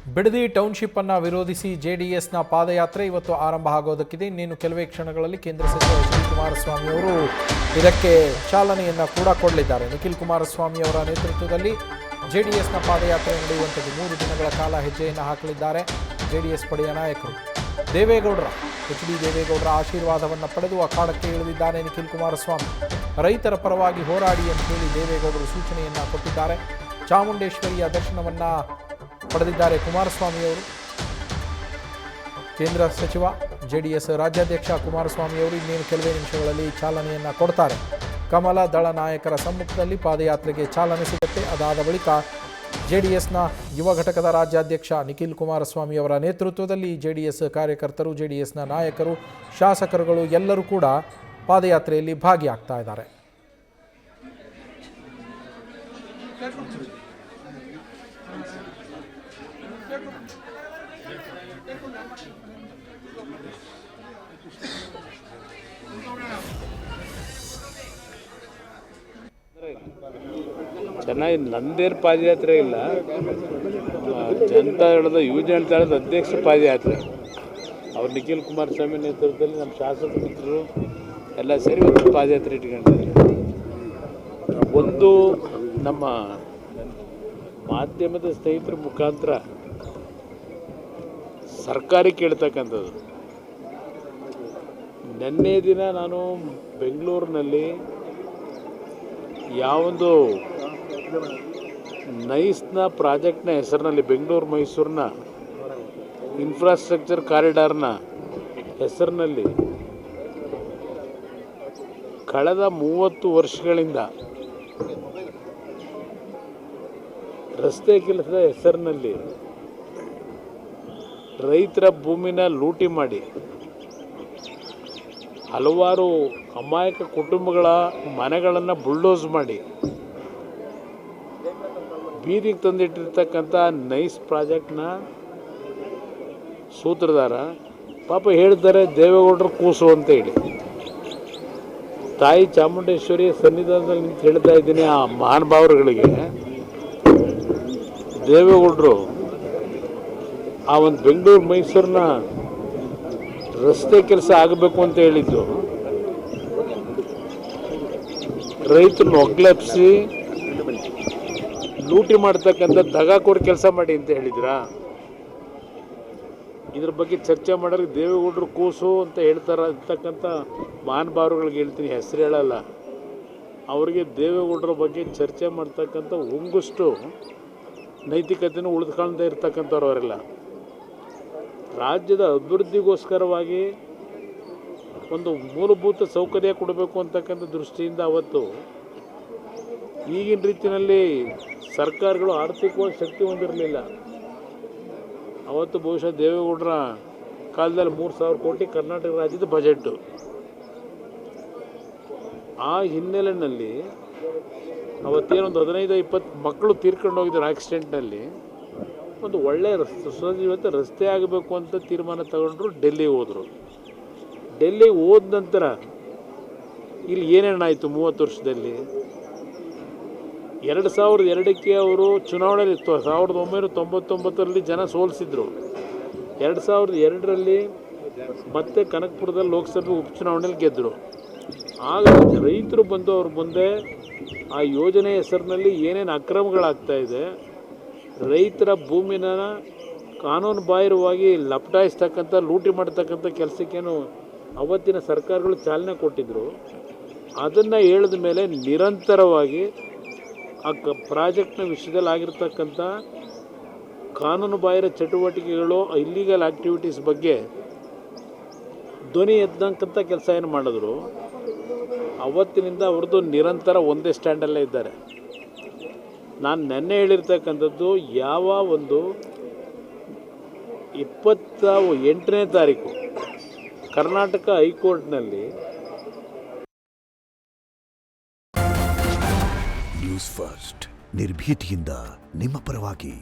Bidadi township ಅನ್ನು ವಿರೋಧಿಸಿ ಜೆಡಿಎಸ್ನ ಪಾದಯಾತ್ರೆ ಇವತ್ತು ಆರಂಭ ಆಗೋದಕ್ಕಿದೆ. ಇನ್ನೇನು ಕೆಲವೇ ಕ್ಷಣಗಳಲ್ಲಿ ಕೇಂದ್ರ ಸಚಿವ ಎಚ್ ಡಿ ಕುಮಾರಸ್ವಾಮಿ ಅವರು ಇದಕ್ಕೆ ಚಾಲನೆಯನ್ನು ಕೂಡ ಕೊಡಲಿದ್ದಾರೆ. ನಿಖಿಲ್ ಕುಮಾರಸ್ವಾಮಿ ಅವರ ನೇತೃತ್ವದಲ್ಲಿ ಜೆಡಿಎಸ್ನ ಪಾದಯಾತ್ರೆ ನಡೆಯುವಂಥದ್ದು 3 ದಿನಗಳ ಕಾಲ ಹೆಜ್ಜೆಯನ್ನು ಹಾಕಲಿದ್ದಾರೆ. ಜೆಡಿಎಸ್ ಪಡೆಯ ನಾಯಕರು ಎಚ್ ಡಿ ದೇವೇಗೌಡರ ಆಶೀರ್ವಾದವನ್ನು ಪಡೆದು ಅಖಾಡಕ್ಕೆ ಇಳಿದಿದ್ದಾರೆ ನಿಖಿಲ್ ಕುಮಾರಸ್ವಾಮಿ. ರೈತರ ಪರವಾಗಿ ಹೋರಾಡಿ ಅಂತ ಹೇಳಿ ದೇವೇಗೌಡರು ಸೂಚನೆಯನ್ನು ಕೊಟ್ಟಿದ್ದಾರೆ. ಚಾಮುಂಡೇಶ್ವರಿಯ ದರ್ಶನವನ್ನು ಪಡೆದಿದ್ದಾರೆ ಕುಮಾರಸ್ವಾಮಿ ಅವರು. ಕೇಂದ್ರ ಸಚಿವ ಜೆಡಿಎಸ್ ರಾಜ್ಯಾಧ್ಯಕ್ಷ ಕುಮಾರಸ್ವಾಮಿ ಅವರು ಇನ್ನೇನು ಕೆಲವೇ ನಿಮಿಷಗಳಲ್ಲಿ ಚಾಲನೆಯನ್ನು ಕೊಡ್ತಾರೆ. ಕಮಲ ದಳ ನಾಯಕರ ಸಮ್ಮುಖದಲ್ಲಿ ಪಾದಯಾತ್ರೆಗೆ ಚಾಲನೆ ಸಿಗುತ್ತೆ. ಅದಾದ ಬಳಿಕ ಜೆಡಿಎಸ್ನ ಯುವ ಘಟಕದ ರಾಜ್ಯಾಧ್ಯಕ್ಷ ನಿಖಿಲ್ ಕುಮಾರಸ್ವಾಮಿ ಅವರ ನೇತೃತ್ವದಲ್ಲಿ ಜೆಡಿಎಸ್ ಕಾರ್ಯಕರ್ತರು, ಜೆಡಿಎಸ್ನ ನಾಯಕರು, ಶಾಸಕರುಗಳು ಎಲ್ಲರೂ ಕೂಡ ಪಾದಯಾತ್ರೆಯಲ್ಲಿ ಭಾಗಿಯಾಗ್ತಾ ಇದ್ದಾರೆ. ಚೆನ್ನಾಗಿ ನಂದೇನು ಪಾದಯಾತ್ರೆ ಇಲ್ಲ, ಜನತಾದಳದ ಯುವ ಜನತಾದಳದ ಅಧ್ಯಕ್ಷ ಪಾದಯಾತ್ರೆ. ಅವ್ರು ನಿಖಿಲ್ ಕುಮಾರಸ್ವಾಮಿ ನೇತೃತ್ವದಲ್ಲಿ ನಮ್ಮ ಶಾಸಕ ಮಿತ್ರರು ಎಲ್ಲ ಸೇರಿ ಒಂದು ಪಾದಯಾತ್ರೆ ಇಟ್ಕೊಂಡಿದ್ದಾರೆ. ಒಂದು ನಮ್ಮ ಮಾಧ್ಯಮದ ಸ್ನೇಹಿತರ ಮುಖಾಂತರ ಸರ್ಕಾರಿ ಕೇಳ್ತಕ್ಕಂಥದ್ದು. ನಿನ್ನೆ ದಿನ ನಾನು ಬೆಂಗಳೂರಿನಲ್ಲಿ ಯಾವೊಂದು ನೈಸ್ನ ಪ್ರಾಜೆಕ್ಟ್ನ ಹೆಸರಿನಲ್ಲಿ ಬೆಂಗಳೂರು ಮೈಸೂರಿನ ಇನ್ಫ್ರಾಸ್ಟ್ರಕ್ಚರ್ ಕಾರಿಡಾರ್ನ ಹೆಸರಿನಲ್ಲಿ ಕಳೆದ 30 ವರ್ಷಗಳಿಂದ ರಸ್ತೆ ಕೆಲಸದ ಹೆಸರಿನಲ್ಲಿ ರೈತರ ಭೂಮಿನ ಲೂಟಿ ಮಾಡಿ ಹಲವಾರು ಅಮಾಯಕ ಕುಟುಂಬಗಳ ಮನೆಗಳನ್ನು ಬುಲ್ಡೋಸ್ ಮಾಡಿ ಬೀದಿಗೆ ತಂದಿಟ್ಟಿರ್ತಕ್ಕಂಥ ನೈಸ್ ಪ್ರಾಜೆಕ್ಟ್ನ ಸೂತ್ರಧಾರ ಪಾಪ ಹೇಳ್ತಾರೆ ದೇವೇಗೌಡರು ಕೂಸು ಅಂತ ಹೇಳಿ. ತಾಯಿ ಚಾಮುಂಡೇಶ್ವರಿ ಸನ್ನಿಧಾನದಲ್ಲಿ ನಿಂತು ಹೇಳ್ತಾ ಇದ್ದೀನಿ ಆ ಮಹಾನುಭಾವರುಗಳಿಗೆ, ದೇವೇಗೌಡರು ಆ ಒಂದು ಬೆಂಗಳೂರು ಮೈಸೂರಿನ ರಸ್ತೆ ಕೆಲಸ ಆಗಬೇಕು ಅಂತ ಹೇಳಿದ್ದು ರೈತರನ್ನ ಒಗ್ಲೆಪ್ಸಿ ಲೂಟಿ ಮಾಡ್ತಕ್ಕಂಥ ದಗಾಕೋರ್ ಕೆಲಸ ಮಾಡಿ ಅಂತ ಹೇಳಿದ್ರಾ? ಇದ್ರ ಬಗ್ಗೆ ಚರ್ಚೆ ಮಾಡೋರಿಗೆ ದೇವೇಗೌಡರು ಕೂಸು ಅಂತ ಹೇಳ್ತಾರ ಅಂತಕ್ಕಂಥ ಮಹಾನುಭಾವರುಗಳಿಗೆ ಹೇಳ್ತೀನಿ, ಹೆಸರು ಹೇಳಲ್ಲ. ಅವರಿಗೆ ದೇವೇಗೌಡರ ಬಗ್ಗೆ ಚರ್ಚೆ ಮಾಡ್ತಕ್ಕಂಥ ಒಂಗಷ್ಟು ನೈತಿಕತೆಯೂ ಉಳಿದುಕೊಳ್ಳದೆ ಇರ್ತಕ್ಕಂಥವ್ರು ಅವರೆಲ್ಲ. ರಾಜ್ಯದ ಅಭಿವೃದ್ಧಿಗೋಸ್ಕರವಾಗಿ ಒಂದು ಮೂಲಭೂತ ಸೌಕರ್ಯ ಕೊಡಬೇಕು ಅಂತಕ್ಕಂಥ ದೃಷ್ಟಿಯಿಂದ ಅವತ್ತು ಈಗಿನ ರೀತಿಯಲ್ಲಿ ಸರ್ಕಾರಗಳು ಆರ್ಥಿಕವಾಗಿ ಶಕ್ತಿ ಹೊಂದಿರಲಿಲ್ಲ. ಅವತ್ತು ಬಹುಶಃ ದೇವೇಗೌಡರ ಕಾಲದಲ್ಲಿ 3,000 ಕೋಟಿ ಕರ್ನಾಟಕ ರಾಜ್ಯದ ಬಜೆಟ್ಟು. ಆ ಹಿನ್ನೆಲೆಯಲ್ಲಿ ಅವತ್ತೇನೊಂದು 15-20 ಮಕ್ಕಳು ತೀರ್ಕೊಂಡು ಹೋಗಿದ್ದಾರೆ ಆಕ್ಸಿಡೆಂಟ್ನಲ್ಲಿ. ಒಂದು ಒಳ್ಳೆಯ ಸುಸಜ್ಜಿತ ರಸ್ತೆ ಆಗಬೇಕು ಅಂತ ತೀರ್ಮಾನ ತಗೊಂಡ್ರು. ಡೆಲ್ಲಿಗೆ ಹೋದರು. ಡೆಲ್ಲಿಗೆ ಹೋದ ನಂತರ ಇಲ್ಲಿ ಏನೇನಾಯಿತು 30 ವರ್ಷದಲ್ಲಿ? 2002ಕ್ಕೆ ಅವರು ಚುನಾವಣೆಯಲ್ಲಿ 1999ರಲ್ಲಿ ಜನ ಸೋಲಿಸಿದ್ರು. 2002ರಲ್ಲಿ ಮತ್ತೆ ಕನಕಪುರದಲ್ಲಿ ಲೋಕಸಭೆ ಉಪಚುನಾವಣೆಯಲ್ಲಿ ಗೆದ್ದರು. ಆಗ ರೈತರು ಬಂದು ಅವ್ರ ಮುಂದೆ ಆ ಯೋಜನೆ ಹೆಸರಿನಲ್ಲಿ ಏನೇನು ಅಕ್ರಮಗಳಾಗ್ತಾಯಿದೆ, ರೈತರ ಭೂಮಿನ ಕಾನೂನು ಬಾಹಿರವಾಗಿ ಲಪಟಾಯಿಸ್ತಕ್ಕಂಥ ಲೂಟಿ ಮಾಡ್ತಕ್ಕಂಥ ಕೆಲಸಕ್ಕೇನು ಅವತ್ತಿನ ಸರ್ಕಾರಗಳು ಚಾಲನೆ ಕೊಟ್ಟಿದ್ದರು. ಅದನ್ನು ಹೇಳಿದ ಮೇಲೆ ನಿರಂತರವಾಗಿ ಆ ಪ್ರಾಜೆಕ್ಟ್ನ ವಿಷಯದಲ್ಲಿ ಆಗಿರ್ತಕ್ಕಂಥ ಕಾನೂನು ಬಾಹಿರ ಚಟುವಟಿಕೆಗಳು, ಇಲ್ಲೀಗಲ್ ಆ್ಯಕ್ಟಿವಿಟೀಸ್ ಬಗ್ಗೆ ಧ್ವನಿ ಎತ್ತಕ್ಕಂಥ ಕೆಲಸ ಏನು ಮಾಡಿದ್ರು. ಅವತ್ತಿನಿಂದ ಅವ್ರದ್ದು ನಿರಂತರ ಒಂದೇ ಸ್ಟ್ಯಾಂಡಲ್ಲೇ ಇದ್ದಾರೆ. ನಾನು ನೆನ್ನೆ ಹೇಳಿರ್ತಕ್ಕಂಥದ್ದು, ಯಾವ ಒಂದು 28ನೇ ತಾರೀಕು ಕರ್ನಾಟಕ ಹೈಕೋರ್ಟ್ನಲ್ಲಿ ನ್ಯೂಸ್ ಫಸ್ಟ್ ನಿರ್ಭೀತಿಯಿಂದ ನಿಮ್ಮ ಪರವಾಗಿ.